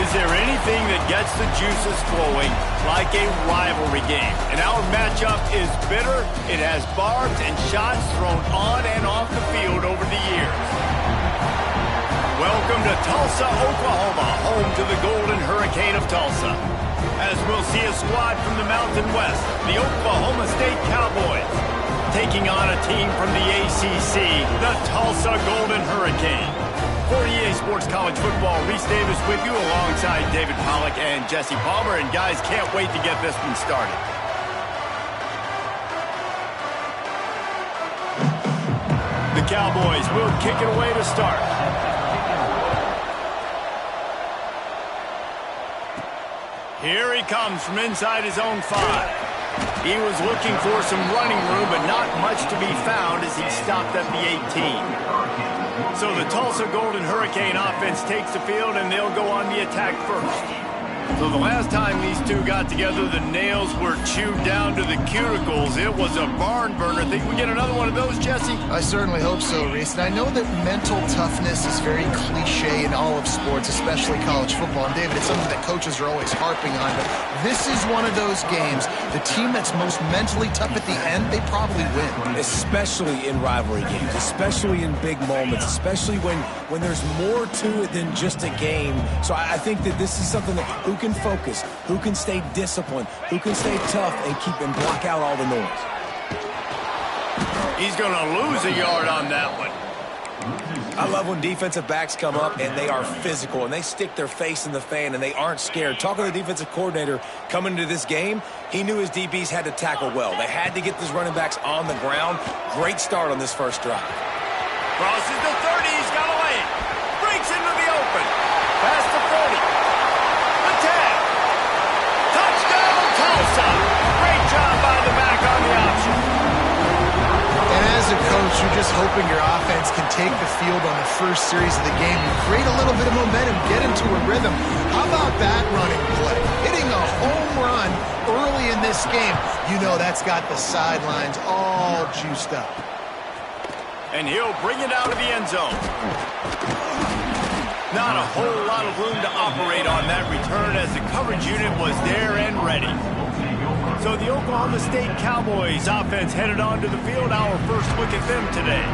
Is there anything that gets the juices flowing like a rivalry game? And our matchup is bitter. It has barbs and shots thrown on and off the field over the years. Welcome to Tulsa, Oklahoma, home to the Golden Hurricane of Tulsa. As we'll see a squad from the Mountain West, the Oklahoma State Cowboys, taking on a team from the ACC, the Tulsa Golden Hurricane. For EA Sports College Football, Reese Davis with you alongside David Pollack and Jesse Palmer. And guys, can't wait to get this one started. The Cowboys will kick it away to start. Here he comes from inside his own 5. He was looking for some running room, but not much to be found as he stopped at the 18. So the Tulsa Golden Hurricane offense takes the field, and they'll go on the attack first. So the last time these two got together, the nails were chewed down to the cuticles. It was a barn burner. Think we get another one of those, Jesse? I certainly hope so, Reese. And I know that mental toughness is very cliche in all of sports, especially college football. And David, it's something that coaches are always harping on. But this is one of those games. The team that's most mentally tough at the end, they probably win. Especially in rivalry games, especially in big moments, especially when there's more to it than just a game. So I think that this is something that who can focus, who can stay disciplined, who can stay tough and keep and block out all the noise. He's going to lose a yard on that one. I love when defensive backs come up and they are physical and they stick their face in the fan and they aren't scared. Talking to the defensive coordinator coming into this game, he knew his DBs had to tackle well. They had to get these running backs on the ground. Great start on this first drive. Crosses the 30, he's got a lane. Breaks into the open. Past the 40. The 10. Touchdown, Tulsa. Great job by the back on the option. And as a coach, you're just hoping your offense can take the field on the first series of the game. You create a little bit of momentum, get into a rhythm. How about that running play? Hitting a home run early in this game. You know that's got the sidelines all juiced up. And he'll bring it out of the end zone. Not a whole lot of room to operate on that return as the coverage unit was there and ready. So the Oklahoma State Cowboys offense headed onto the field. Our first look at them today.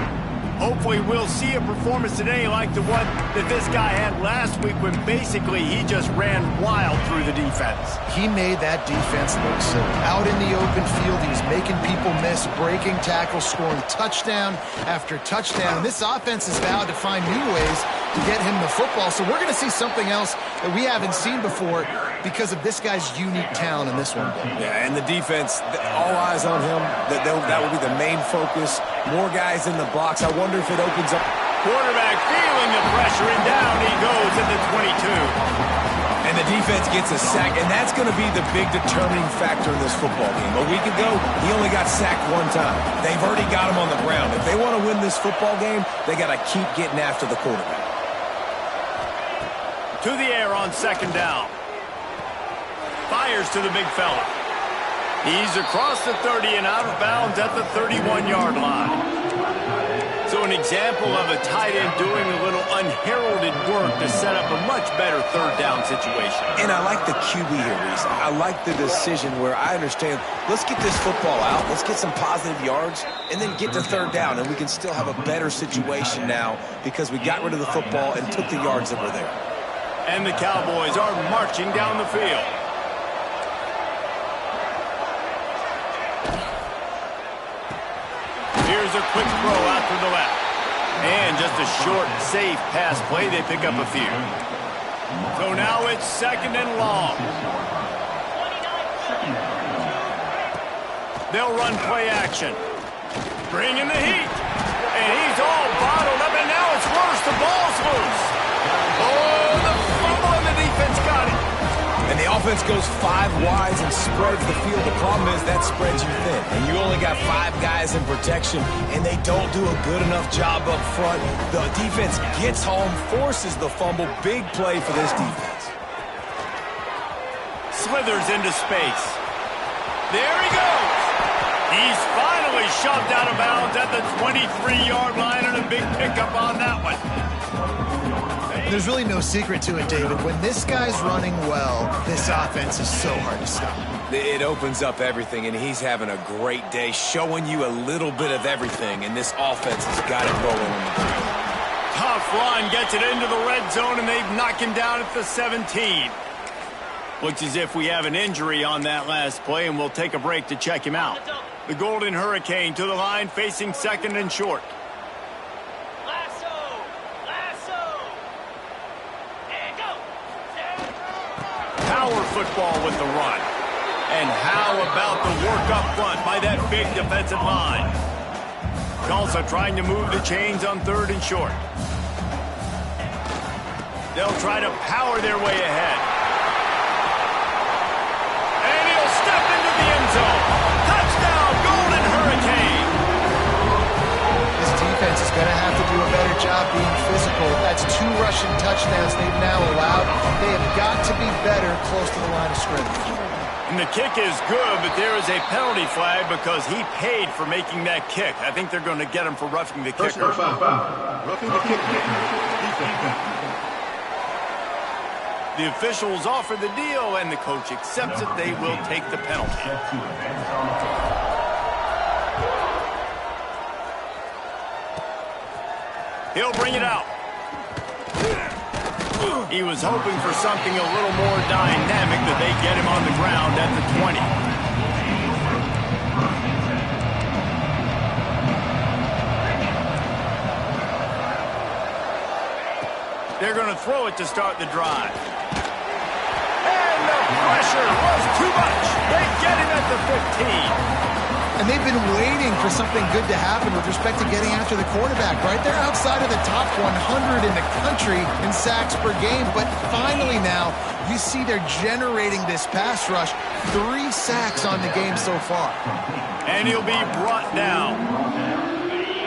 Hopefully we'll see a performance today like the one that this guy had last week when basically he just ran wild through the defense. He made that defense look silly. Out in the open field, he was making people miss, breaking tackles, scoring touchdown after touchdown. This offense has vowed to find new ways to get him the football. So we're going to see something else that we haven't seen before because of this guy's unique talent in this one. Yeah, and the defense, all eyes on him. That will be the main focus. More guys in the box. I wonder if it opens up. Quarterback feeling the pressure, and down he goes at the 22. And the defense gets a sack, and that's going to be the big determining factor in this football game. A week ago, he only got sacked one time. They've already got him on the ground. If they want to win this football game, they got to keep getting after the quarterback. To the air on second down. Fires to the big fella. He's across the 30 and out of bounds at the 31-yard line. So an example of a tight end doing a little unheralded work to set up a much better third down situation. And I like the QB here, Reese. I like the decision where I understand, let's get this football out, let's get some positive yards, and then get to third down, and we can still have a better situation now because we got rid of the football and took the yards that were there. And the Cowboys are marching down the field. Here's a quick throw out to the left. And just a short, safe pass play. They pick up a few. So now it's second and long. They'll run play action. Bring in the heat. And he's all bottled up, and now it's worse. The ball's loose. Oh, the fumble, and the defense got it. And the offense goes 5 wides and spreads the field. The problem is that spreads you thin. And you only got 5 guys in protection, and they don't do a good enough job up front. The defense gets home, forces the fumble. Big play for this defense. Slithers into space. There he goes. He's finally shoved out of bounds at the 23-yard line, and a big pickup on that one. There's really no secret to it, David. When this guy's running well, this offense is so hard to stop. It opens up everything, and he's having a great day, showing you a little bit of everything, and this offense has got it rolling on the ground. Tough run, gets it into the red zone, and they've knocked him down at the 17. Looks as if we have an injury on that last play, and we'll take a break to check him out. The Golden Hurricane to the line, facing second and short. Power football with the run. And how about the work up front by that big defensive line? Tulsa trying to move the chains on third and short. They'll try to power their way ahead. And he'll step into the end zone. Touchdown, Golden Hurricane. This defense is going to have to do a better job being physical. That's 2 rushing touchdowns they've now allowed. They have got to be better close to the line of scrimmage. And the kick is good, but there is a penalty flag because he paid for making that kick. I think they're going to get him for roughing the kicker. Roughing the kicker. The officials offer the deal, and the coach accepts it. They will take the penalty. He'll bring it out. He was hoping for something a little more dynamic, that they get him on the ground at the 20. They're going to throw it to start the drive. And the pressure was too much. They get him at the 15. And they've been waiting for something good to happen with respect to getting after the quarterback, right? They're outside of the top 100 in the country in sacks per game, but finally now you see they're generating this pass rush. 3 sacks on the game so far. And he'll be brought down.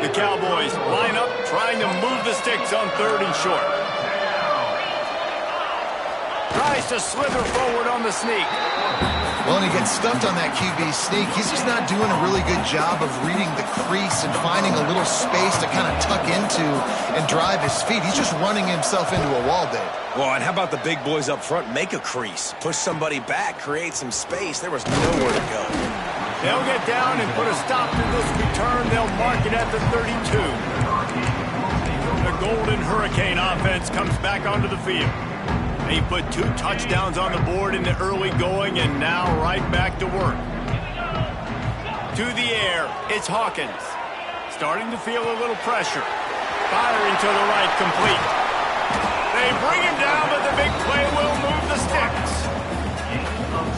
The Cowboys line up, trying to move the sticks on third and short. Tries to slither forward on the sneak. Well, and he gets stuffed on that QB sneak. He's just not doing a really good job of reading the crease and finding a little space to kind of tuck into and drive his feet. He's just running himself into a wall, Dave. Well, and how about the big boys up front? Make a crease. Push somebody back. Create some space. There was nowhere to go. They'll get down and put a stop to this return. They'll mark it at the 32. The Golden Hurricane offense comes back onto the field. They put 2 touchdowns on the board in the early going, and now right back to work. To the air, it's Hawkins. Starting to feel a little pressure. Firing to the right, complete. They bring him down, but the big play will move the sticks.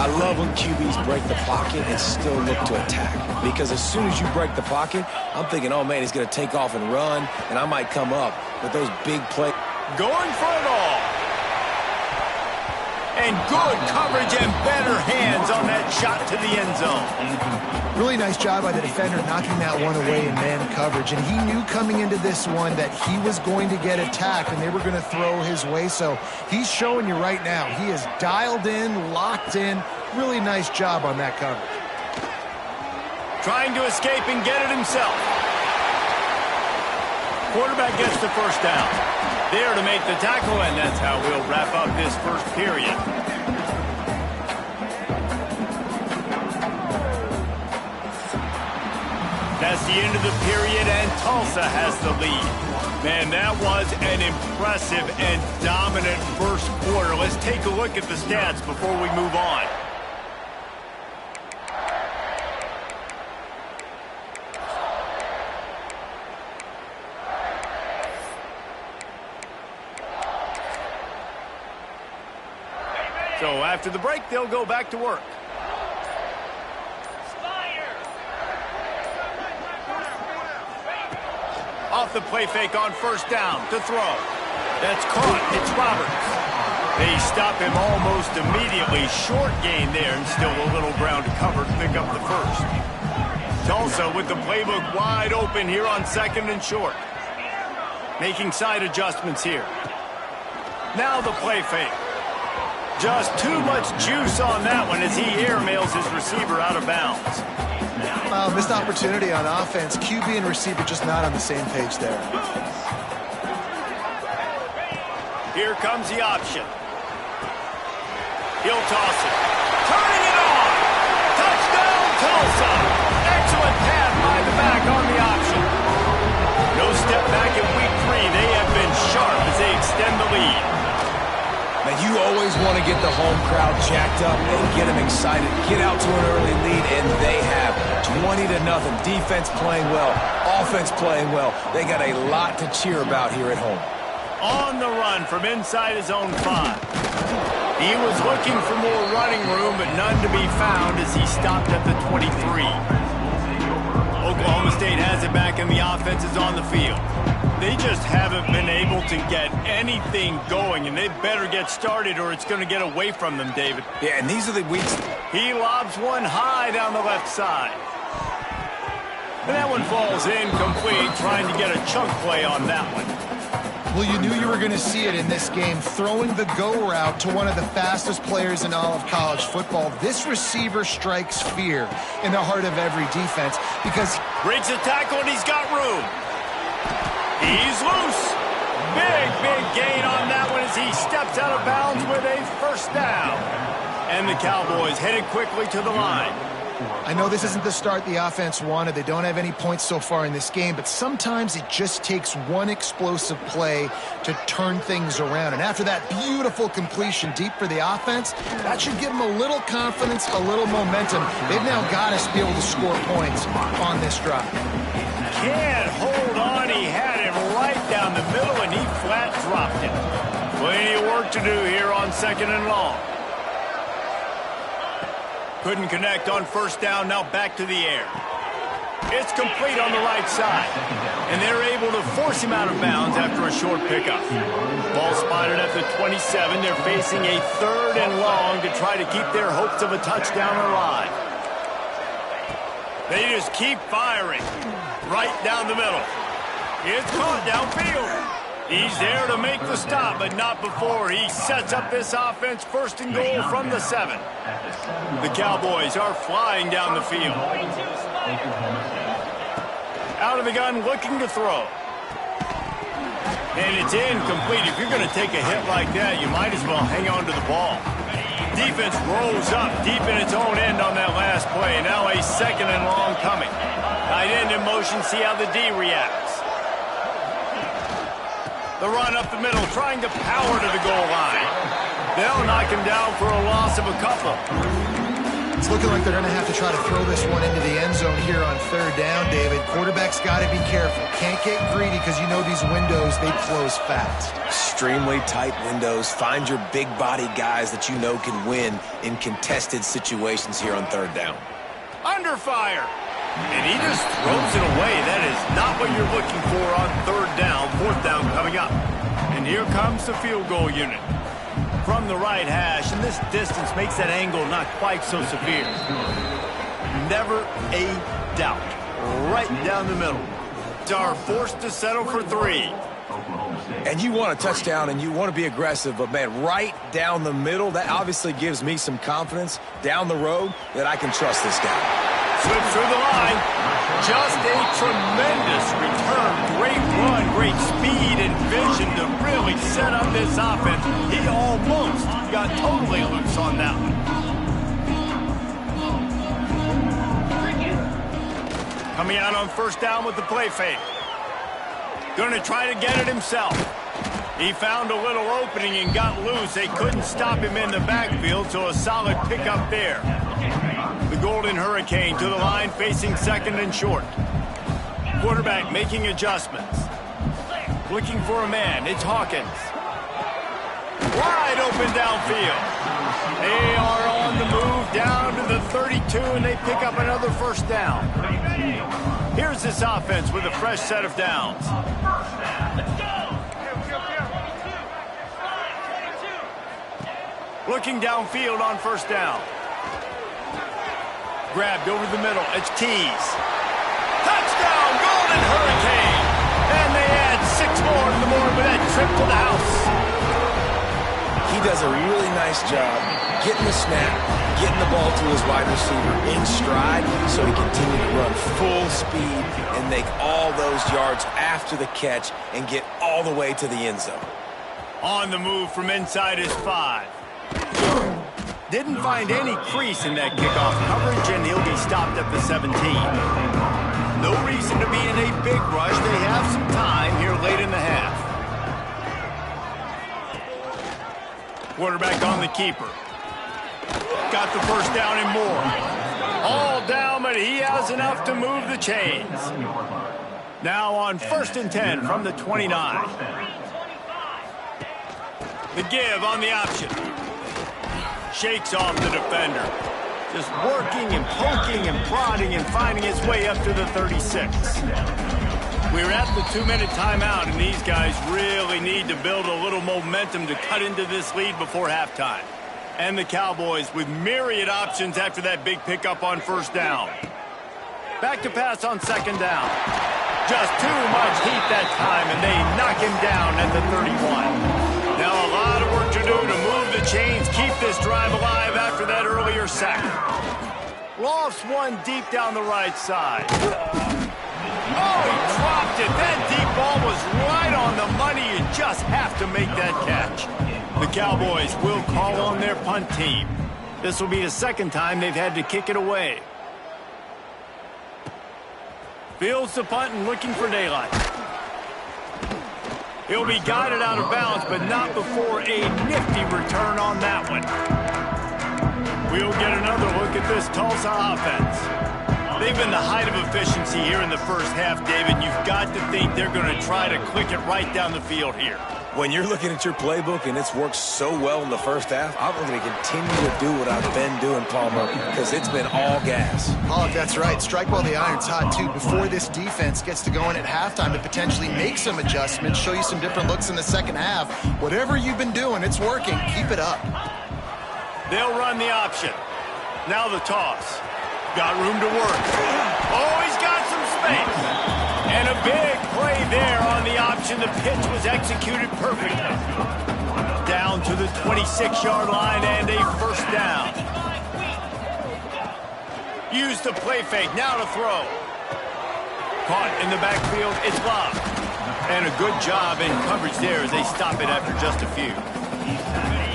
I love when QBs break the pocket and still look to attack. Because as soon as you break the pocket, I'm thinking, oh, man, he's going to take off and run, and I might come up with those big plays. Going for it all. And good coverage and better hands on that shot to the end zone. Really nice job by the defender knocking that one away in man coverage. And he knew coming into this one that he was going to get attacked and they were going to throw his way. So he's showing you right now, he is dialed in, locked in. Really nice job on that coverage. Trying to escape and get it himself. Quarterback gets the first down. There to make the tackle, and that's how we'll wrap up this first period. That's the end of the period, and Tulsa has the lead. Man, that was an impressive and dominant first quarter. Let's take a look at the stats before we move on. So after the break, they'll go back to work. Off the play fake on first down to throw. That's caught. It's Roberts. They stop him almost immediately. Short gain there, and still a little ground to cover to pick up the first. Tulsa with the playbook wide open here on second and short. Making side adjustments here. Now the play fake. Just too much juice on that one as he airmails his receiver out of bounds. Missed opportunity on offense. QB and receiver just not on the same page there. Here comes the option. He'll toss it. Turning it on. Touchdown, Tulsa. Excellent pass by the back on the option. No step back in week 3. They have been sharp as they extend the lead. Man, you always want to get the home crowd jacked up and get them excited. Get out to an early lead, and they have 20-0. Defense playing well. Offense playing well. They got a lot to cheer about here at home. On the run from inside his own 5. He was looking for more running room, but none to be found as he stopped at the 23. Oklahoma State has it back, and the offense is on the field. They just haven't been able to get anything going, and they better get started or it's going to get away from them, David. Yeah, and these are the weeks. He lobs one high down the left side. And that one falls incomplete, trying to get a chunk play on that one. Well, you knew you were going to see it in this game, throwing the go route to one of the fastest players in all of college football. This receiver strikes fear in the heart of every defense because breaks a tackle and he's got room. He's loose. Big gain on that one as he steps out of bounds with a first down. And the Cowboys headed quickly to the line. I know this isn't the start the offense wanted. They don't have any points so far in this game, but sometimes it just takes one explosive play to turn things around. And after that beautiful completion deep for the offense, that should give them a little confidence, a little momentum. They've now got to be able to score points on this drive. Can't hold on. He had it right down the middle, and he flat dropped it. Plenty of work to do here on 2nd and long. Couldn't connect on first down, now back to the air. It's complete on the right side. And they're able to force him out of bounds after a short pickup. Ball spotted at the 27. They're facing a 3rd and long to try to keep their hopes of a touchdown alive. They just keep firing right down the middle. It's caught downfield. He's there to make the stop, but not before he sets up this offense 1st and goal from the 7. The Cowboys are flying down the field. Out of the gun, looking to throw. And it's incomplete. If you're going to take a hit like that, you might as well hang on to the ball. Defense rolls up deep in its own end on that last play. Now a 2nd and long coming. Tight end in motion, see how the D reacts. The run up the middle, trying to power to the goal line. They'll knock him down for a loss of a couple. It's looking like they're going to have to try to throw this one into the end zone here on 3rd down, David. Quarterback's got to be careful. Can't get greedy because you know these windows, they close fast. Extremely tight windows. Find your big body guys that you know can win in contested situations here on 3rd down. Under fire. And he just throws it away. That is not what you're looking for on 3rd down. 4th down coming up. And here comes the field goal unit. From the right hash, and this distance makes that angle not quite so severe. Never a doubt. Right down the middle. Are forced to settle for 3. And you want a touchdown and you want to be aggressive, but man, right down the middle, that obviously gives me some confidence down the road that I can trust this guy. Slips through the line. Just a tremendous return. Great run, great speed and vision to really set up this offense. He almost got totally loose on that one. Coming out on 1st down with the play fake. Going to try to get it himself. He found a little opening and got loose. They couldn't stop him in the backfield, so a solid pickup there. The Golden Hurricane to the line, facing 2nd and short. Quarterback making adjustments. Looking for a man. It's Hawkins. Wide open downfield. They are on the move down to the 32, and they pick up another 1st down. Here's this offense with a fresh set of downs. Looking downfield on 1st down. Grabbed over the middle. It's Keys. Touchdown, Golden Hurricane! And they add 6 more to the board with that trip to the house. He does a really nice job getting the snap, getting the ball to his wide receiver in stride so he continue to run full speed and make all those yards after the catch and get all the way to the end zone. On the move from inside his 5. Didn't find any crease in that kickoff coverage, and he'll be stopped at the 17. No reason to be in a big rush. They have some time here late in the half. Quarterback on the keeper. Got the first down and more. All down, but he has enough to move the chains. Now on 1st and 10 from the 29. The give on the option. Shakes off the defender. Just working and poking and prodding and finding his way up to the 36. We're at the 2-minute timeout, and these guys really need to build a little momentum to cut into this lead before halftime. And the Cowboys with myriad options after that big pickup on 1st down. Back to pass on 2nd down. Just too much heat that time, and they knock him down at the 31. Now a lot of work to do to move the chains, keep this drive alive after that earlier sack. Lofts one deep down the right side. Oh, he dropped it. That deep ball was right on the money. You just have to make that catch. The Cowboys will call on their punt team. This will be the 2nd time they've had to kick it away. Fields the punt and looking for daylight. He'll be guided out of bounds, but not before a nifty return on that one. We'll get another look at this Tulsa offense. They've been the height of efficiency here in the first half, David. You've got to think they're going to try to click it right down the field here. When you're looking at your playbook and it's worked so well in the first half, I'm going to continue to do what I've been doing, Palmer, because it's been all gas. Oh, that's right. Strike while the iron's hot, too. Before this defense gets to going at halftime to potentially make some adjustments, show you some different looks in the second half. Whatever you've been doing, it's working. Keep it up. They'll run the option. Now the toss. Got room to work. Oh, he's got some space. And a big play there on the option. The pitch was executed perfectly. Down to the 26-yard line and a 1st down. Use the play fake. Now to throw. Caught in the backfield. It's Love. And a good job in coverage there as they stop it after just a few.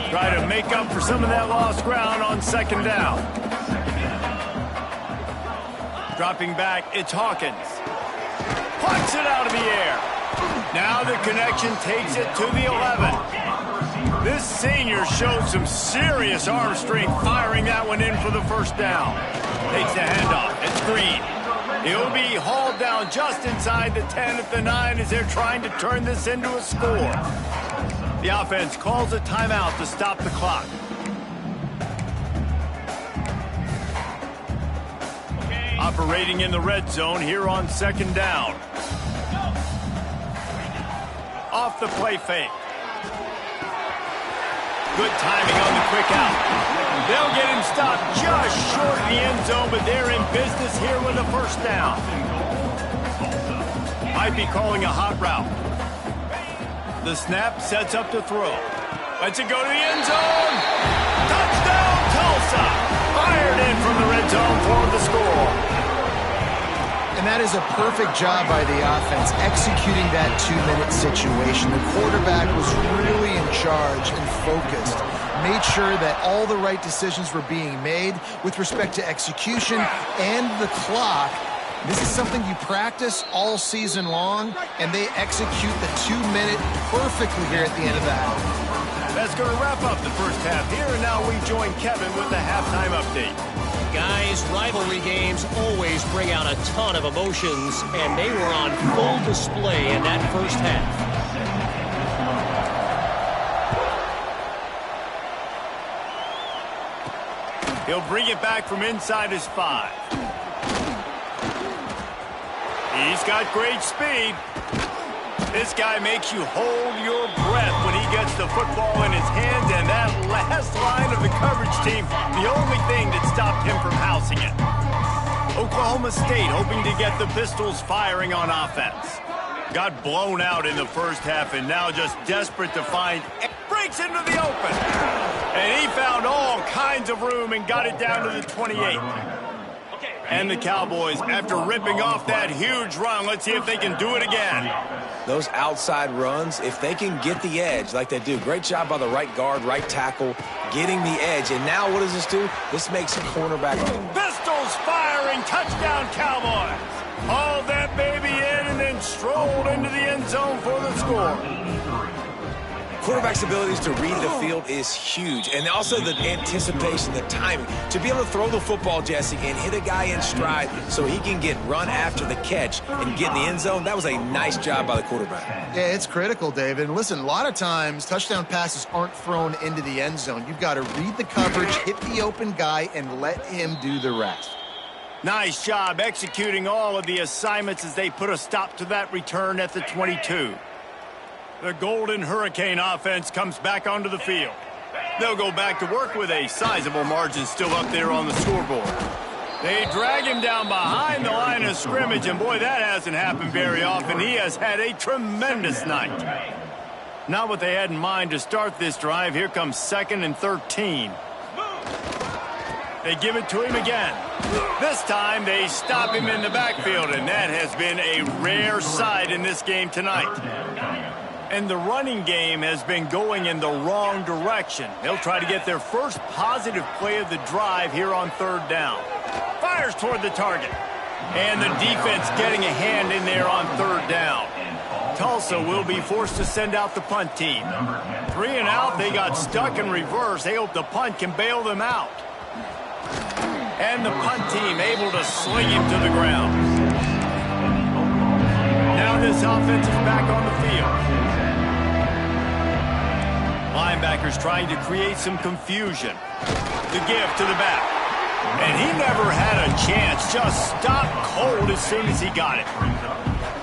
Try to make up for some of that lost ground on 2nd down. Dropping back, it's Hawkins. Puts it out of the air. Now the connection takes it to the 11. This senior showed some serious arm strength firing that one in for the 1st down. Takes the handoff. It's Green. He'll be hauled down just inside the 10 at the 9 as they're trying to turn this into a score. The offense calls a timeout to stop the clock. Operating in the red zone here on 2nd down. Off the play fake. Good timing on the quick out. They'll get him stopped just short of the end zone, but they're in business here with a 1st down. Might be calling a hot route. The snap sets up to throw. Lets it go to the end zone. Touchdown, Tulsa. Fired in from the red zone for the score. And that is a perfect job by the offense, executing that 2-minute situation. The quarterback was really in charge and focused. Made sure that all the right decisions were being made with respect to execution and the clock. This is something you practice all season long, and they execute the 2-minute perfectly here at the end of that. That's going to wrap up the first half here, and now we join Kevin with the halftime update. Guys, rivalry games always bring out a ton of emotions, and they were on full display in that first half. He'll bring it back from inside his 5. He's got great speed. This guy makes you hold your breath when he gets the football in his hands, and that last line of the coverage team, the only thing that stopped him from housing it. Oklahoma State hoping to get the Pistols firing on offense. Got blown out in the first half and now just desperate to find, breaks into the open. And he found all kinds of room and got it down to the 28. And the Cowboys, after ripping off that huge run, let's see if they can do it again. Those outside runs, if they can get the edge like they do, great job by the right guard, right tackle, getting the edge. And now what does this do? This makes a cornerback. Pistols firing, touchdown Cowboys. Hauled that baby in and then strolled into the end zone for the score. Quarterback's abilities to read the field is huge. And also the anticipation, the timing. To be able to throw the football, Jesse, and hit a guy in stride so he can get run after the catch and get in the end zone, that was a nice job by the quarterback. Yeah, it's critical, David. And listen, a lot of times touchdown passes aren't thrown into the end zone. You've got to read the coverage, hit the open guy, and let him do the rest. Nice job executing all of the assignments as they put a stop to that return at the 22. The Golden Hurricane offense comes back onto the field. They'll go back to work with a sizable margin still up there on the scoreboard. They drag him down behind the line of scrimmage, and boy, that hasn't happened very often. He has had a tremendous night. Not what they had in mind to start this drive. Here comes 2nd and 13. They give it to him again. This time they stop him in the backfield, and that has been a rare sight in this game tonight. And the running game has been going in the wrong direction. They'll try to get their first positive play of the drive here on 3rd down. Fires toward the target. And the defense getting a hand in there on 3rd down. Tulsa will be forced to send out the punt team. 3 and out, they got stuck in reverse. They hope the punt can bail them out. And the punt team able to sling him to the ground. Now this offense is back on the field. Linebackers trying to create some confusion. The give to the back. And he never had a chance. Just stopped cold as soon as he got it.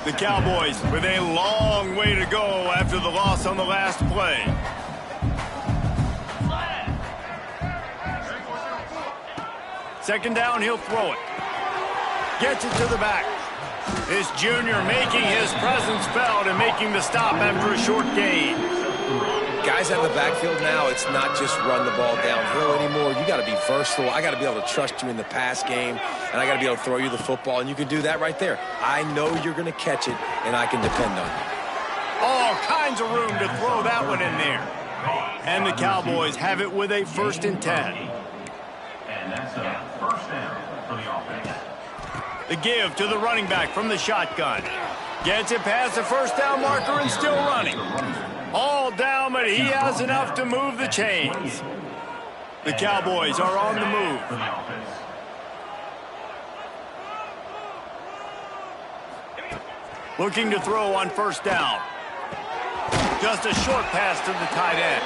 The Cowboys with a long way to go after the loss on the last play. Second down, he'll throw it. Gets it to the back. This junior making his presence felt and making the stop after a short gain. Guys out of the backfield now, it's not just run the ball downhill anymore. You got to be versatile. I got to be able to trust you in the pass game, and I got to be able to throw you the football, and you can do that right there. I know you're going to catch it, and I can depend on you. All kinds of room to throw that one in there. And the Cowboys have it with a 1st and 10. And that's a 1st down for the offense. The give to the running back from the shotgun. Gets it past the 1st down marker and still running. All down, but he has enough to move the chains. The Cowboys are on the move. Looking to throw on 1st down. Just a short pass to the tight end.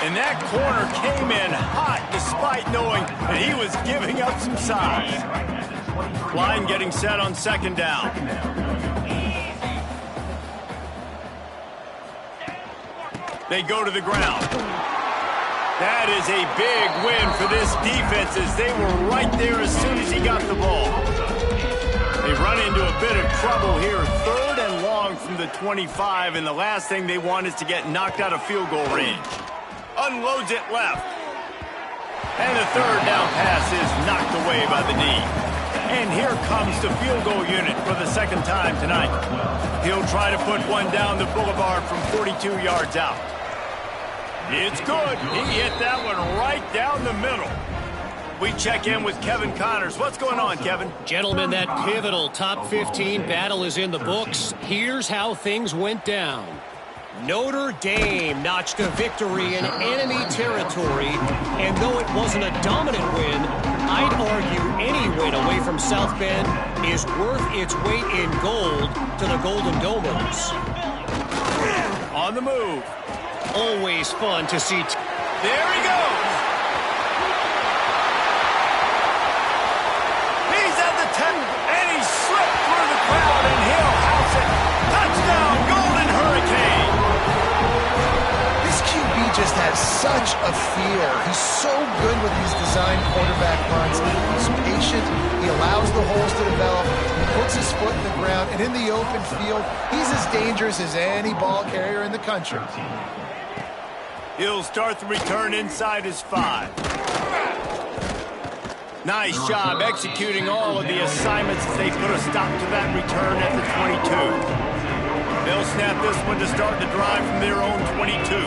And that corner came in hot despite knowing that he was giving up some size. Line getting set on 2nd down. They go to the ground. That is a big win for this defense as they were right there as soon as he got the ball. They run into a bit of trouble here. 3rd and long from the 25, and the last thing they want is to get knocked out of field goal range. Unloads it left. And the 3rd down pass is knocked away by the knee. And here comes the field goal unit for the 2nd time tonight. He'll try to put one down the boulevard from 42 yards out. It's good. He hit that one right down the middle. We check in with Kevin Connors. What's going on, Kevin? Gentlemen, that pivotal top 15 battle is in the books. Here's how things went down. Notre Dame notched a victory in enemy territory, and though it wasn't a dominant win, I'd argue any win away from South Bend is worth its weight in gold to the Golden Domers. On the move. Always fun to see. There he goes. He's at the 10, and he slipped through the crowd, and he'll house it. Touchdown, Golden Hurricane. This QB just has such a feel. He's so good with these design quarterback runs. He's patient. He allows the holes to develop. He puts his foot in the ground, and in the open field, he's as dangerous as any ball carrier in the country. He'll start the return inside his 5. Nice job executing all of the assignments as they put a stop to that return at the 22. They'll snap this one to start the drive from their own 22.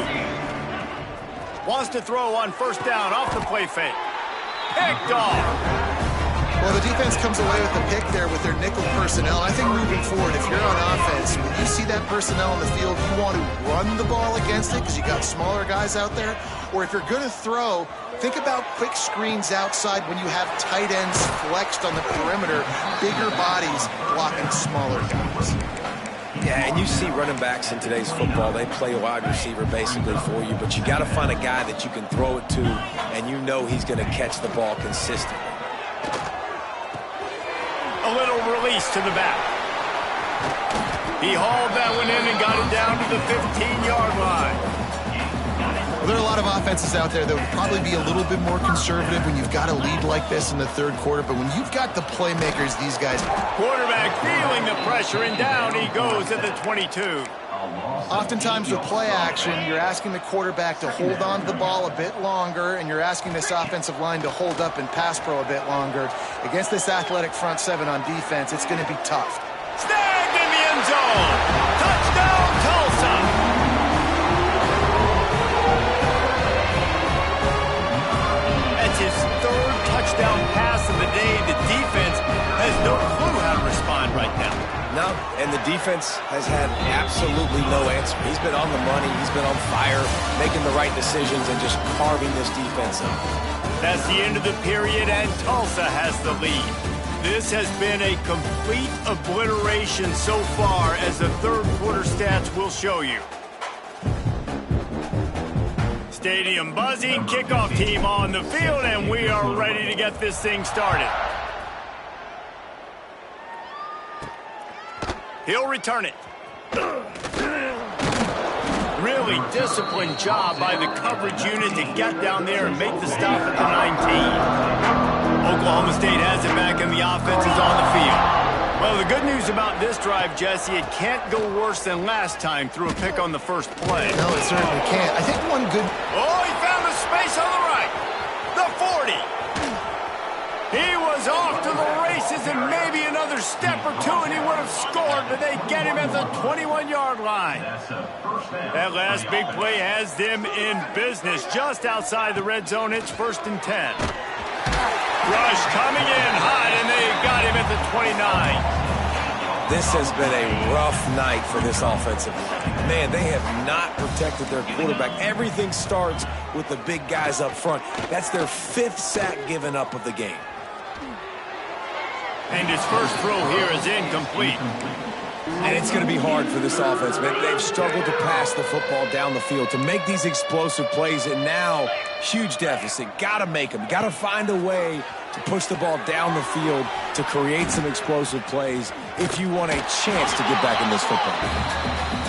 Wants to throw on first down off the play fake. Picked off. Well, the defense comes away with the pick there with their nickel personnel. I think moving forward, if you're on offense, when you see that personnel in the field, you want to run the ball against it because you got smaller guys out there. Or if you're going to throw, think about quick screens outside when you have tight ends flexed on the perimeter, bigger bodies blocking smaller guys. Yeah, and you see running backs in today's football, they play wide receiver basically for you, but you got to find a guy that you can throw it to, and you know he's going to catch the ball consistently. A little release to the back. He hauled that one in and got it down to the 15-yard line. Well, there are a lot of offenses out there that would probably be a little bit more conservative when you've got a lead like this in the third quarter, but when you've got the playmakers, these guys. Quarterback feeling the pressure, and down he goes at the 22. Oftentimes with play action, you're asking the quarterback to hold on to the ball a bit longer, and you're asking this offensive line to hold up and pass pro a bit longer. Against this athletic front seven on defense, it's going to be tough. Snagged in the end zone. Touchdown, Tulsa. That's his third touchdown pass of the day. The defense has no clue how to respond right now. No, and the defense has had absolutely no answer. He's been on the money. He's been on fire, making the right decisions and just carving this defense up. That's the end of the period, and Tulsa has the lead. This has been a complete obliteration so far, as the third quarter stats will show you. Stadium buzzing, kickoff team on the field, and we are ready to get this thing started. He'll return it. Really disciplined job by the coverage unit to get down there and make the stop at the 19. Oklahoma State has it back, and the offense is on the field. Well, the good news about this drive, Jesse, it can't go worse than last time through a pick on the first play. No, it certainly can't. I think one good... Oh, he found a space on the right. The 40. He was off to the races, and maybe another step or two, and he would have scored, but they get him at the 21-yard line. That last big play has them in business just outside the red zone. It's 1st and 10. Rush coming in hot, and they got him at the 29. This has been a rough night for this offensive line. Man, they have not protected their quarterback. Everything starts with the big guys up front. That's their 5th sack given up of the game. And his first throw here is incomplete. And it's going to be hard for this offense, man. They've struggled to pass the football down the field, to make these explosive plays, and now huge deficit. Got to make them. Got to find a way to push the ball down the field to create some explosive plays if you want a chance to get back in this football game.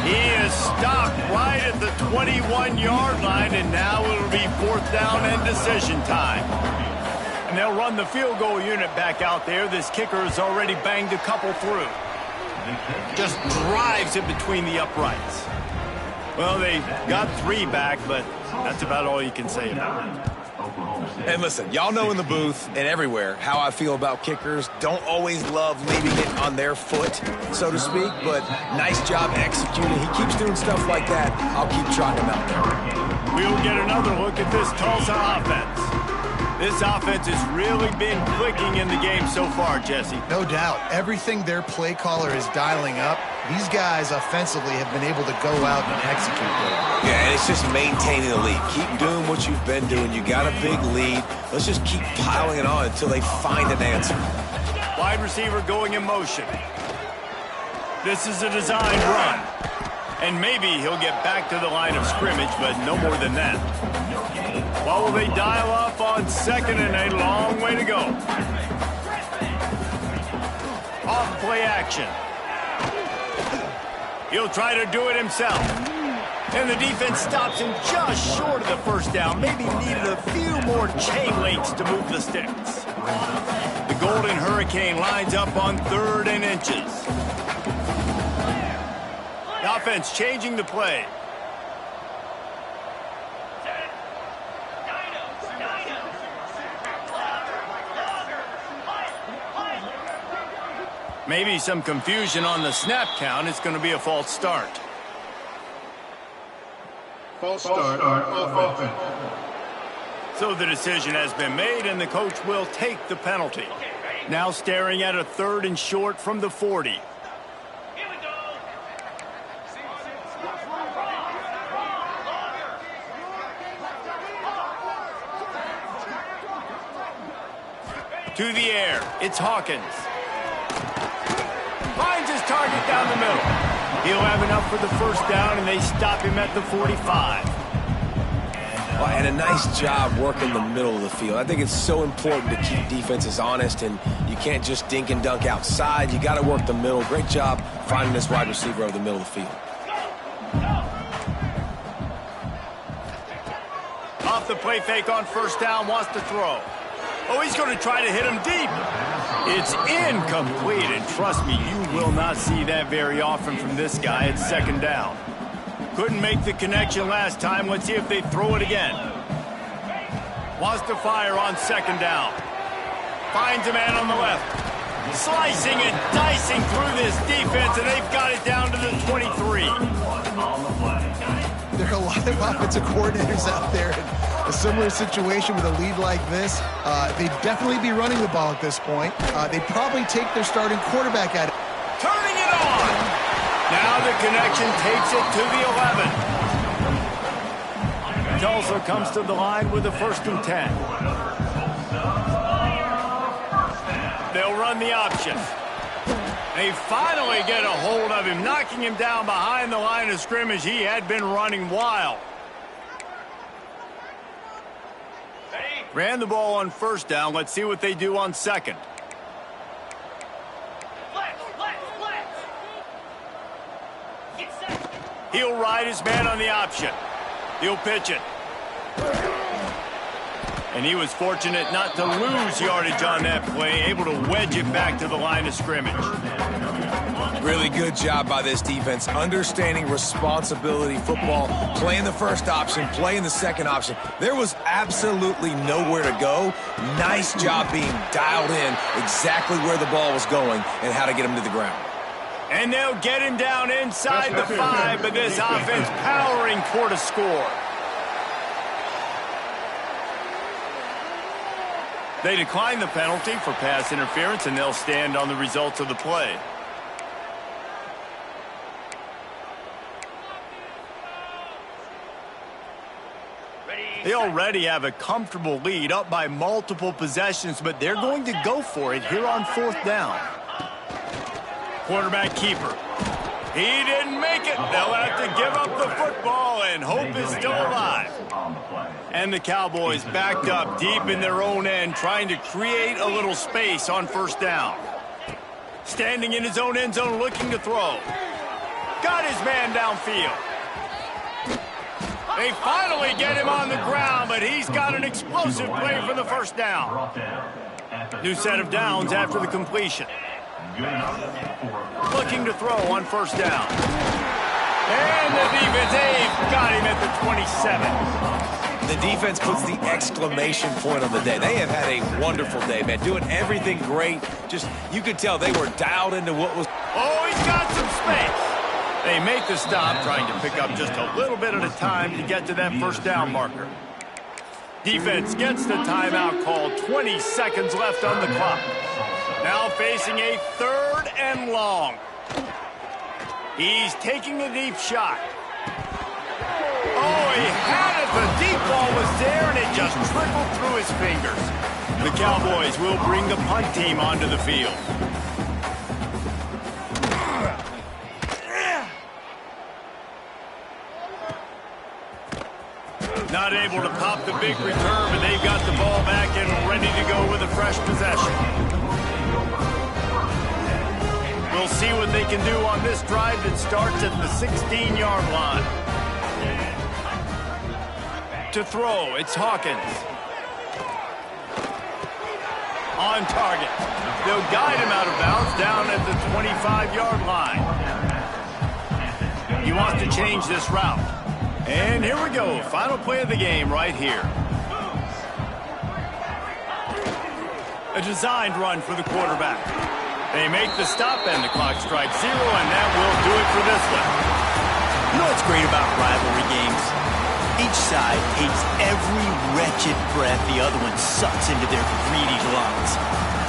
He is stopped right at the 21-yard line, and now it'll be 4th down and decision time. And they'll run the field goal unit back out there. This kicker has already banged a couple through. Just drives it between the uprights. Well, they got 3 back, but that's about all you can say about it. And listen, y'all know in the booth and everywhere how I feel about kickers. Don't always love leaving it on their foot, so to speak, but nice job executing. He keeps doing stuff like that. I'll keep trotting him out there. We'll get another look at this Tulsa offense. This offense has really been clicking in the game so far, Jesse. No doubt. Everything their play caller is dialing up, these guys offensively have been able to go out and execute there. Yeah, and it's just maintaining the lead. Keep doing what you've been doing. You got a big lead. Let's just keep piling it on until they find an answer. Wide receiver going in motion. This is a designed run. And maybe he'll get back to the line of scrimmage, but no more than that. What will they dial up on 2nd and a long way to go? Off play action. He'll try to do it himself. And the defense stops him just short of the first down. Maybe needed a few more chain links to move the sticks. The Golden Hurricane lines up on 3rd and inches. The offense changing the play. Maybe some confusion on the snap count. It's going to be a false start. False start, offense. So the decision has been made, and the coach will take the penalty. Now staring at a 3rd and short from the 40. Here we go. To the air, it's Hawkins. Finds his target down the middle. He'll have enough for the first down, and they stop him at the 45. Well, and a nice job working the middle of the field. I think it's so important to keep defenses honest, and you can't just dink and dunk outside. You got to work the middle. Great job finding this wide receiver over the middle of the field. Off the play fake on first down, wants to throw. Oh, he's going to try to hit him deep. It's incomplete, and trust me, you will not see that very often from this guy at 2nd down. Couldn't make the connection last time. Let's see if they throw it again. Wants to fire on 2nd down. Finds a man on the left. Slicing and dicing through this defense, and they've got it down to the 23. There are a lot of offensive coordinators out there in a similar situation with a lead like this. They'd definitely be running the ball at this point. They'd probably take their starting quarterback at it. Turning it on! Now the connection takes it to the 11. Tulsa comes to the line with a 1st and 10. They'll run the option. They finally get a hold of him, knocking him down behind the line of scrimmage. He had been running wild. Ran the ball on 1st down. Let's see what they do on 2nd. He'll ride his man on the option. He'll pitch it. And he was fortunate not to lose yardage on that play, able to wedge it back to the line of scrimmage. Really good job by this defense, understanding responsibility football, playing the first option, playing the second option. There was absolutely nowhere to go. Nice job being dialed in exactly where the ball was going and how to get him to the ground. And they'll get him down inside the 5, but this offense powering toward a score. They decline the penalty for pass interference, and they'll stand on the results of the play. They already have a comfortable lead, up by multiple possessions, but they're going to go for it here on 4th down. Quarterback keeper. He didn't make it. They'll have to give up the football, and hope is still alive. And the Cowboys backed up deep in their own end, trying to create a little space on 1st down. Standing in his own end zone, looking to throw. Got his man downfield. They finally get him on the ground, but he's got an explosive play for the 1st down. New set of downs after the completion. Looking to throw on 1st down. And the defense, they've got him at the 27. The defense puts the exclamation point on the day. They have had a wonderful day, man. Doing everything great. Just, you could tell they were dialed into what was... Oh, he's got some space. They make the stop, trying to pick up just a little bit at a time to get to that 1st down marker. Defense gets the timeout called. 20 seconds left on the clock. Now facing a 3rd and long. He's taking a deep shot. Oh, he had it. The deep ball was there, and it just trickled through his fingers. The Cowboys will bring the punt team onto the field. Not able to pop the big return, but they've got the ball back and ready to go with a fresh possession. We'll see what they can do on this drive that starts at the 16-yard line. To throw, it's Hawkins. On target. They'll guide him out of bounds down at the 25-yard line. He wants to change this route. And here we go. Final play of the game right here. A designed run for the quarterback. They make the stop and the clock strikes 0, and that will do it for this one. You know what's great about rivalry games? Each side hates every wretched breath the other one sucks into their greedy lungs.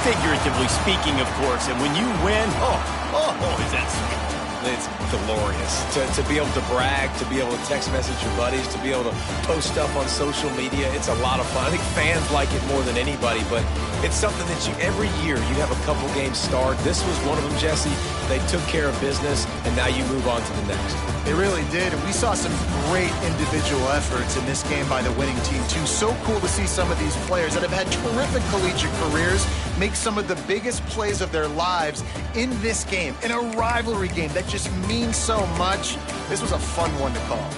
Figuratively speaking, of course, and when you win, is that sweet. It's glorious to be able to brag, to be able to text message your buddies, to be able to post stuff on social media. It's a lot of fun. I think fans like it more than anybody, but it's something that every year you have a couple games start. This was one of them, Jesse. They took care of business, and now you move on to the next. They really did, and we saw some great individual efforts in this game by the winning team, too. So cool to see some of these players that have had terrific collegiate careers make some of the biggest plays of their lives in this game, in a rivalry game that just means so much. This was a fun one to call.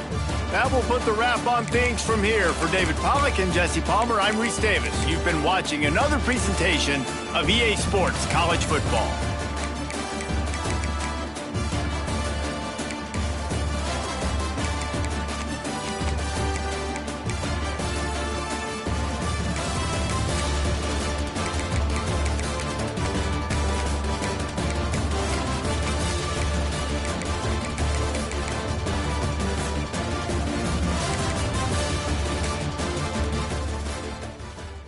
That will put the wrap on things from here. For David Pollack and Jesse Palmer, I'm Reese Davis. You've been watching another presentation of EA Sports College Football.